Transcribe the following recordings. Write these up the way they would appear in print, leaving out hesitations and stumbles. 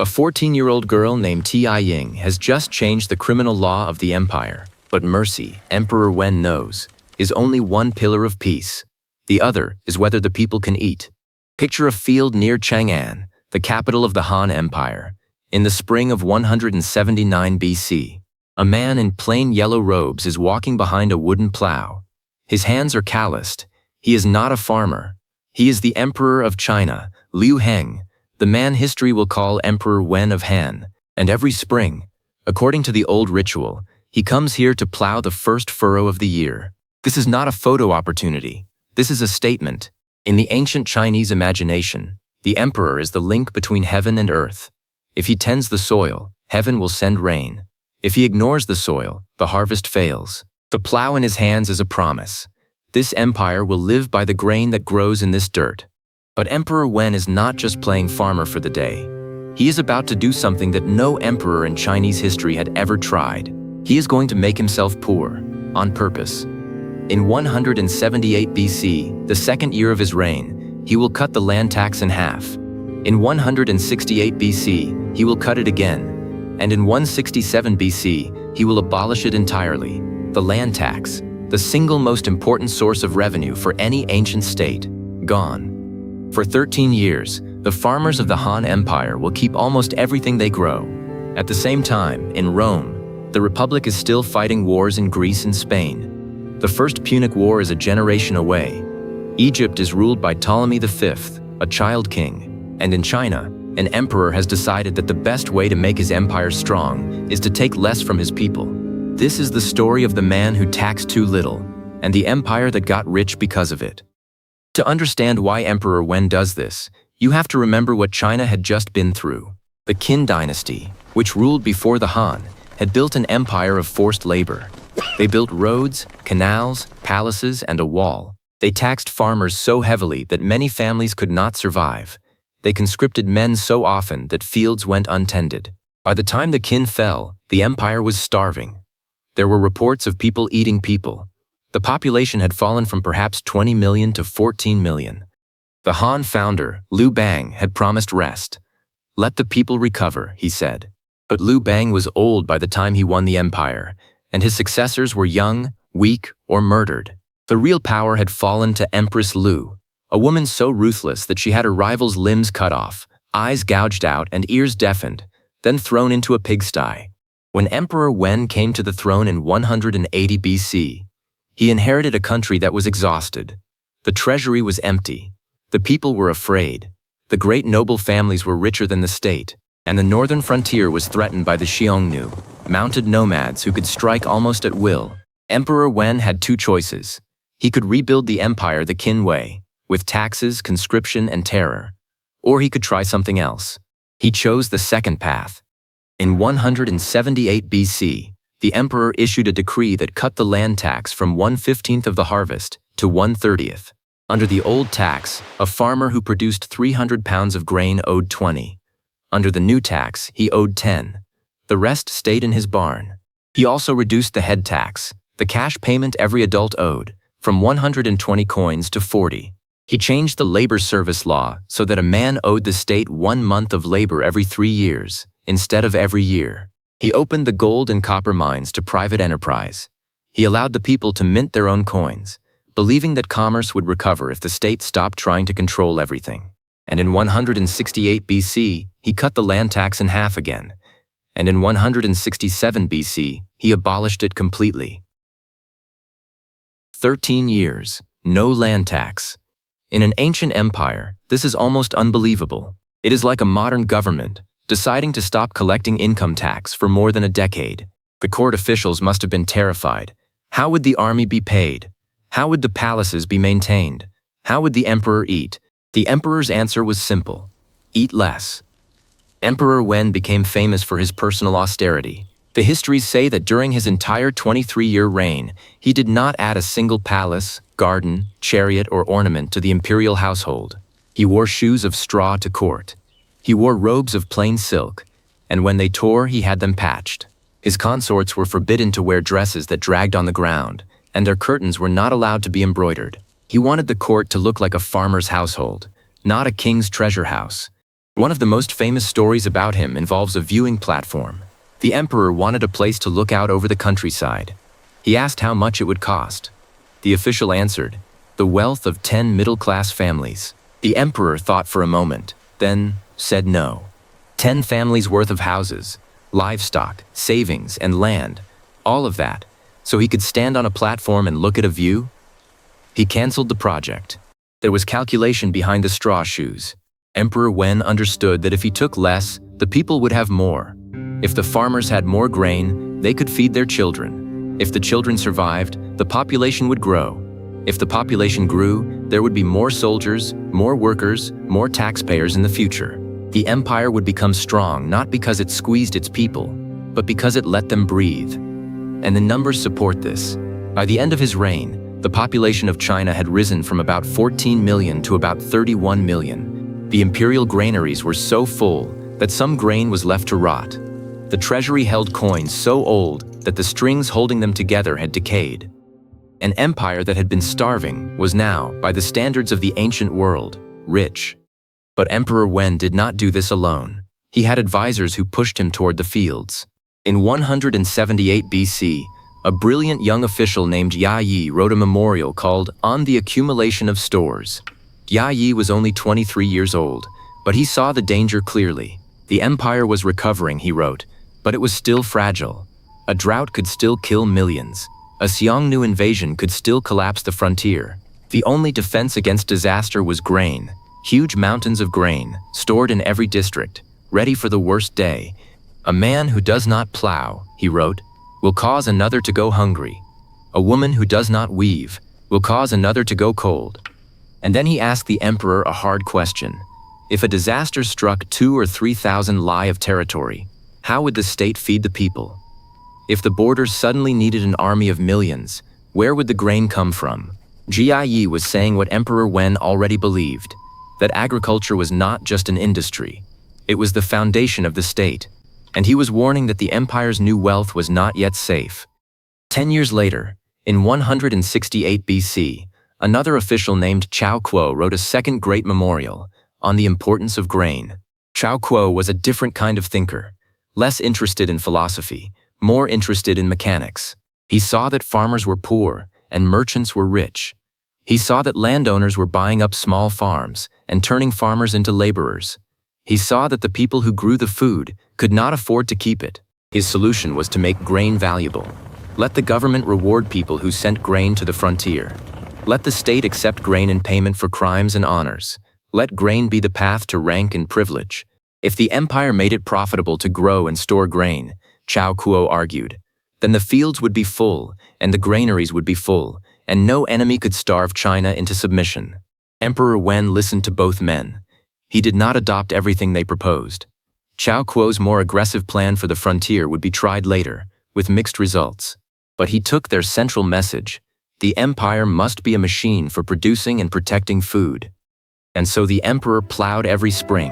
A 14-year-old girl named Ying has just changed the criminal law of the empire. But mercy, Emperor Wen knows, is only one pillar of peace. The other is whether the people can eat. Picture a field near Chang'an, the capital of the Han Empire. In the spring of 179 BC, a man in plain yellow robes is walking behind a wooden plow. His hands are calloused. He is not a farmer. He is the Emperor of China, Heng, the man history will call Emperor Wen of Han. And every spring, according to the old ritual, he comes here to plow the first furrow of the year. This is not a photo opportunity. This is a statement. In the ancient Chinese imagination, the emperor is the link between heaven and earth. If he tends the soil, heaven will send rain. If he ignores the soil, the harvest fails. The plow in his hands is a promise. This empire will live by the grain that grows in this dirt. But Emperor Wen is not just playing farmer for the day. He is about to do something that no emperor in Chinese history had ever tried. He is going to make himself poor, on purpose. In 178 BC, the second year of his reign, he will cut the land tax in half. In 168 BC, he will cut it again. And in 167 BC, he will abolish it entirely. The land tax, the single most important source of revenue for any ancient state, gone. For 13 years, the farmers of the Han Empire will keep almost everything they grow. At the same time, in Rome, the Republic is still fighting wars in Greece and Spain. The First Punic War is a generation away. Egypt is ruled by Ptolemy V, a child king. And in China, an emperor has decided that the best way to make his empire strong is to take less from his people. This is the story of the man who taxed too little, and the empire that got rich because of it. To understand why Emperor Wen does this, you have to remember what China had just been through. The Qin dynasty, which ruled before the Han, had built an empire of forced labor. They built roads, canals, palaces, and a wall. They taxed farmers so heavily that many families could not survive. They conscripted men so often that fields went untended. By the time the Qin fell, the empire was starving. There were reports of people eating people. The population had fallen from perhaps 20 million to 14 million. The Han founder, Liu Bang, had promised rest. Let the people recover, he said. But Liu Bang was old by the time he won the empire, and his successors were young, weak, or murdered. The real power had fallen to Empress Liu, a woman so ruthless that she had her rival's limbs cut off, eyes gouged out, and ears deafened, then thrown into a pigsty. When Emperor Wen came to the throne in 180 BC, he inherited a country that was exhausted. The treasury was empty. The people were afraid. The great noble families were richer than the state, and the northern frontier was threatened by the Xiongnu, mounted nomads who could strike almost at will. Emperor Wen had two choices. He could rebuild the empire the Qin way, with taxes, conscription, and terror. Or he could try something else. He chose the second path. In 178 BC, the emperor issued a decree that cut the land tax from 1/15 of the harvest to 1/30. Under the old tax, a farmer who produced 300 pounds of grain owed 20. Under the new tax, he owed 10. The rest stayed in his barn. He also reduced the head tax, the cash payment every adult owed, from 120 coins to 40. He changed the labor service law so that a man owed the state 1 month of labor every 3 years, instead of every year. He opened the gold and copper mines to private enterprise. He allowed the people to mint their own coins, believing that commerce would recover if the state stopped trying to control everything. And in 168 BC, he cut the land tax in half again. And in 167 BC, he abolished it completely. 13 years, no land tax. In an ancient empire, this is almost unbelievable. It is like a modern government, deciding to stop collecting income tax for more than a decade. The court officials must have been terrified. How would the army be paid? How would the palaces be maintained? How would the emperor eat? The emperor's answer was simple: eat less. Emperor Wen became famous for his personal austerity. The histories say that during his entire 23-year reign, he did not add a single palace, garden, chariot, or ornament to the imperial household. He wore shoes of straw to court. He wore robes of plain silk, and when they tore, he had them patched. His consorts were forbidden to wear dresses that dragged on the ground, and their curtains were not allowed to be embroidered. He wanted the court to look like a farmer's household, not a king's treasure house. One of the most famous stories about him involves a viewing platform. The emperor wanted a place to look out over the countryside. He asked how much it would cost. The official answered, "The wealth of 10 middle-class families." The emperor thought for a moment, then said no. 10 families worth of houses, livestock, savings, and land, all of that, so he could stand on a platform and look at a view? He cancelled the project. There was calculation behind the straw shoes. Emperor Wen understood that if he took less, the people would have more. If the farmers had more grain, they could feed their children. If the children survived, the population would grow. If the population grew, there would be more soldiers, more workers, more taxpayers in the future. The empire would become strong not because it squeezed its people, but because it let them breathe. And the numbers support this. By the end of his reign, the population of China had risen from about 14 million to about 31 million. The imperial granaries were so full that some grain was left to rot. The treasury held coins so old that the strings holding them together had decayed. An empire that had been starving was now, by the standards of the ancient world, rich. But Emperor Wen did not do this alone. He had advisors who pushed him toward the fields. In 178 BC, a brilliant young official named Yi wrote a memorial called On the Accumulation of Stores. Yi was only 23 years old, but he saw the danger clearly. The empire was recovering, he wrote, but it was still fragile. A drought could still kill millions. A Xiongnu invasion could still collapse the frontier. The only defense against disaster was grain, huge mountains of grain, stored in every district, ready for the worst day. A man who does not plow, he wrote, will cause another to go hungry. A woman who does not weave will cause another to go cold. And then he asked the emperor a hard question. If a disaster struck 2,000 or 3,000 li of territory, how would the state feed the people? If the borders suddenly needed an army of millions, where would the grain come from? Yi was saying what Emperor Wen already believed, that agriculture was not just an industry. It was the foundation of the state. And he was warning that the empire's new wealth was not yet safe. 10 years later, in 168 BC, another official named Cao Kuo wrote a second great memorial on the importance of grain. Cao Kuo was a different kind of thinker, less interested in philosophy, more interested in mechanics. He saw that farmers were poor and merchants were rich. He saw that landowners were buying up small farms and turning farmers into laborers. He saw that the people who grew the food could not afford to keep it. His solution was to make grain valuable. Let the government reward people who sent grain to the frontier. Let the state accept grain in payment for crimes and honors. Let grain be the path to rank and privilege. If the empire made it profitable to grow and store grain, Cao Kuo argued, then the fields would be full and the granaries would be full, and no enemy could starve China into submission. Emperor Wen listened to both men. He did not adopt everything they proposed. Cao Kuo's more aggressive plan for the frontier would be tried later, with mixed results. But he took their central message: the empire must be a machine for producing and protecting food. And so the emperor plowed every spring.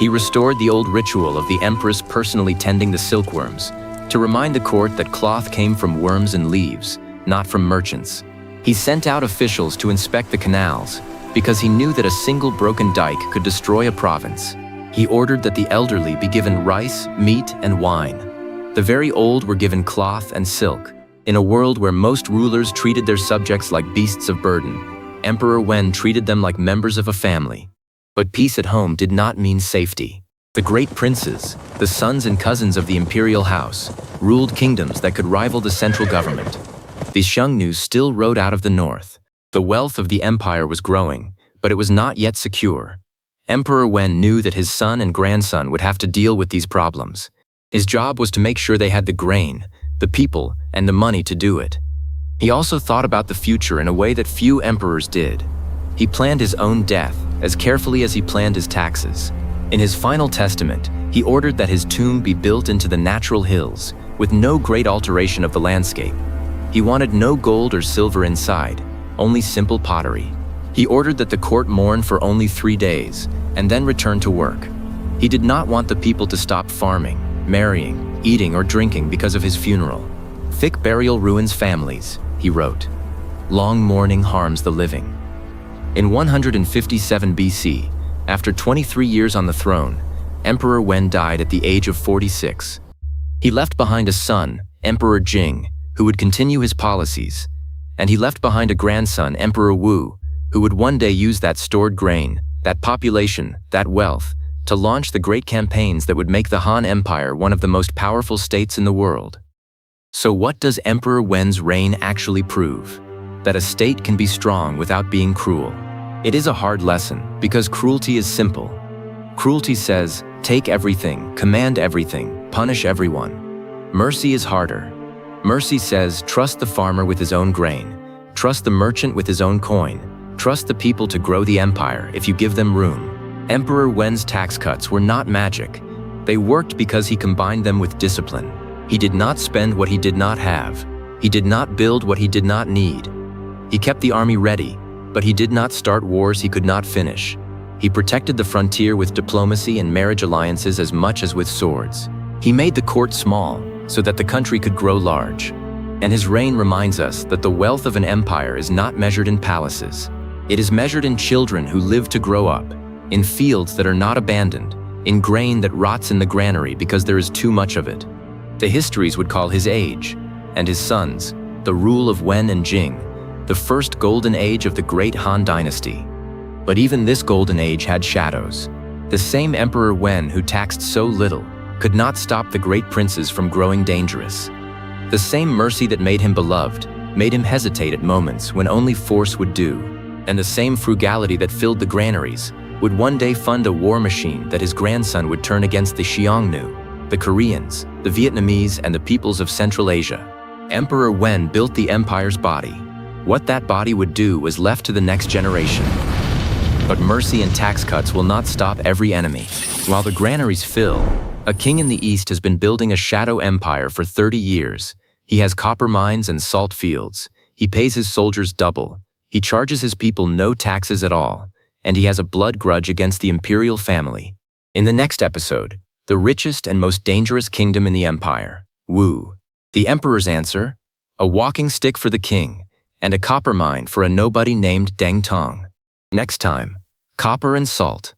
He restored the old ritual of the empress personally tending the silkworms, to remind the court that cloth came from worms and leaves, not from merchants. He sent out officials to inspect the canals, because he knew that a single broken dike could destroy a province. He ordered that the elderly be given rice, meat, and wine. The very old were given cloth and silk. In a world where most rulers treated their subjects like beasts of burden, Emperor Wen treated them like members of a family. But peace at home did not mean safety. The great princes, the sons and cousins of the imperial house, ruled kingdoms that could rival the central government. The Xiongnu still rode out of the north. The wealth of the empire was growing, but it was not yet secure. Emperor Wen knew that his son and grandson would have to deal with these problems. His job was to make sure they had the grain, the people, and the money to do it. He also thought about the future in a way that few emperors did. He planned his own death as carefully as he planned his taxes. In his final testament, he ordered that his tomb be built into the natural hills, with no great alteration of the landscape. He wanted no gold or silver inside, only simple pottery. He ordered that the court mourn for only 3 days, and then return to work. He did not want the people to stop farming, marrying, eating, or drinking because of his funeral. Thick burial ruins families, he wrote. Long mourning harms the living. In 157 BC, After 23 years on the throne, Emperor Wen died at the age of 46. He left behind a son, Emperor Jing, who would continue his policies, and he left behind a grandson, Emperor Wu, who would one day use that stored grain, that population, that wealth, to launch the great campaigns that would make the Han Empire one of the most powerful states in the world. So what does Emperor Wen's reign actually prove? That a state can be strong without being cruel. It is a hard lesson, because cruelty is simple. Cruelty says, take everything, command everything, punish everyone. Mercy is harder. Mercy says, trust the farmer with his own grain, trust the merchant with his own coin, trust the people to grow the empire if you give them room. Emperor Wen's tax cuts were not magic. They worked because he combined them with discipline. He did not spend what he did not have. He did not build what he did not need. He kept the army ready, but he did not start wars he could not finish. He protected the frontier with diplomacy and marriage alliances as much as with swords. He made the court small so that the country could grow large. And his reign reminds us that the wealth of an empire is not measured in palaces. It is measured in children who live to grow up, in fields that are not abandoned, in grain that rots in the granary because there is too much of it. The histories would call his age, and his sons, the rule of Wen and Jing, the first golden age of the great Han Dynasty. But even this golden age had shadows. The same Emperor Wen who taxed so little could not stop the great princes from growing dangerous. The same mercy that made him beloved made him hesitate at moments when only force would do, and the same frugality that filled the granaries would one day fund a war machine that his grandson would turn against the Xiongnu, the Koreans, the Vietnamese, and the peoples of Central Asia. Emperor Wen built the empire's body. What that body would do was left to the next generation. But mercy and tax cuts will not stop every enemy. While the granaries fill, a king in the east has been building a shadow empire for 30 years. He has copper mines and salt fields. He pays his soldiers double. He charges his people no taxes at all. And he has a blood grudge against the imperial family. In the next episode, the richest and most dangerous kingdom in the empire, Wu. The emperor's answer? A walking stick for the king, and a copper mine for a nobody named Deng Tong. Next time, copper and salt.